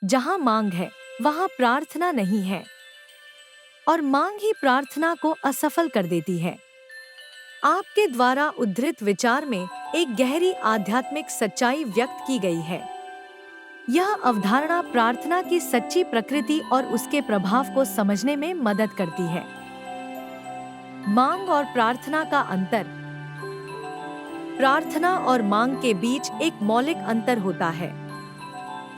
जहाँ मांग है वहाँ प्रार्थना नहीं है, और मांग ही प्रार्थना को असफल कर देती है। आपके द्वारा उद्धृत विचार में एक गहरी आध्यात्मिक सच्चाई व्यक्त की गई है। यह अवधारणा प्रार्थना की सच्ची प्रकृति और उसके प्रभाव को समझने में मदद करती है। मांग और प्रार्थना का अंतर। प्रार्थना और मांग के बीच एक मौलिक अंतर होता है।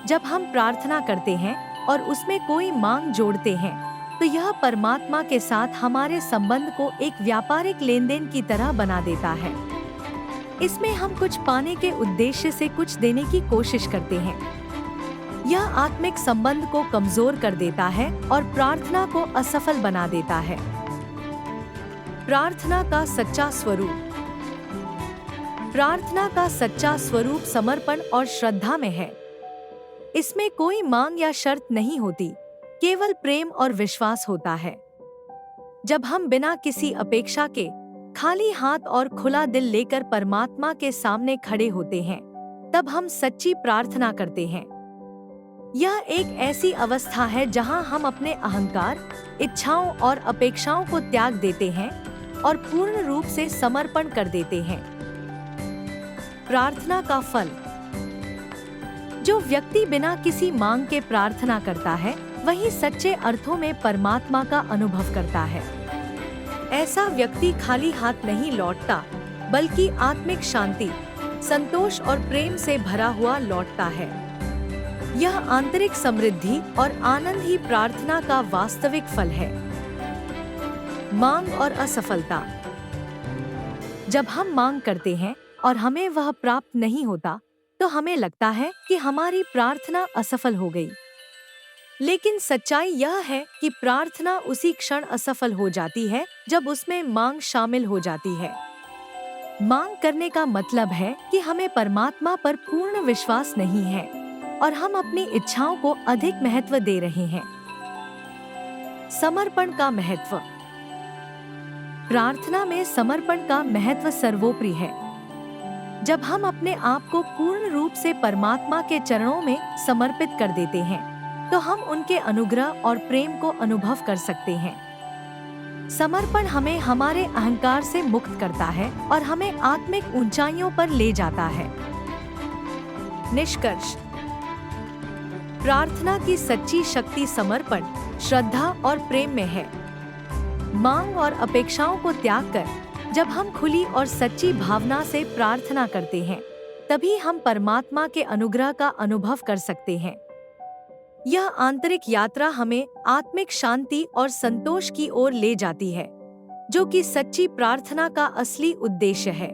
जब हम प्रार्थना करते हैं और उसमें कोई मांग जोड़ते हैं, तो यह परमात्मा के साथ हमारे संबंध को एक व्यापारिक लेनदेन की तरह बना देता है। इसमें हम कुछ पाने के उद्देश्य से कुछ देने की कोशिश करते हैं। यह आत्मिक संबंध को कमजोर कर देता है और प्रार्थना को असफल बना देता है। प्रार्थना का सच्चा स्वरूप। प्रार्थना का सच्चा स्वरूप समर्पण और श्रद्धा में है। इसमें कोई मांग या शर्त नहीं होती, केवल प्रेम और विश्वास होता है। जब हम बिना किसी अपेक्षा के खाली हाथ और खुला दिल लेकर परमात्मा के सामने खड़े होते हैं, तब हम सच्ची प्रार्थना करते हैं। यह एक ऐसी अवस्था है जहां हम अपने अहंकार, इच्छाओं और अपेक्षाओं को त्याग देते हैं और पूर्ण रूप से समर्पण कर देते हैं। प्रार्थना का फल। जो व्यक्ति बिना किसी मांग के प्रार्थना करता है, वही सच्चे अर्थों में परमात्मा का अनुभव करता है। ऐसा व्यक्ति खाली हाथ नहीं लौटता, बल्कि आत्मिक शांति, संतोष और प्रेम से भरा हुआ लौटता है। यह आंतरिक समृद्धि और आनंद ही प्रार्थना का वास्तविक फल है। मांग और असफलता। जब हम मांग करते हैं और हमें वह प्राप्त नहीं होता, तो हमें लगता है कि हमारी प्रार्थना असफल हो गई। लेकिन सच्चाई यह है कि प्रार्थना उसी क्षण असफल हो जाती है जब उसमें मांग शामिल हो जाती है। मांग करने का मतलब है कि हमें परमात्मा पर पूर्ण विश्वास नहीं है और हम अपनी इच्छाओं को अधिक महत्व दे रहे हैं। समर्पण का महत्व। प्रार्थना में समर्पण का महत्व सर्वोपरि है। जब हम अपने आप को पूर्ण रूप से परमात्मा के चरणों में समर्पित कर देते हैं, तो हम उनके अनुग्रह और प्रेम को अनुभव कर सकते हैं। समर्पण हमें हमारे अहंकार से मुक्त करता है और हमें आत्मिक ऊंचाइयों पर ले जाता है। निष्कर्ष। प्रार्थना की सच्ची शक्ति समर्पण, श्रद्धा और प्रेम में है। मांग और अपेक्षाओं को त्याग कर जब हम खुली और सच्ची भावना से प्रार्थना करते हैं, तभी हम परमात्मा के अनुग्रह का अनुभव कर सकते हैं। यह आंतरिक यात्रा हमें आत्मिक शांति और संतोष की ओर ले जाती है, जो कि सच्ची प्रार्थना का असली उद्देश्य है।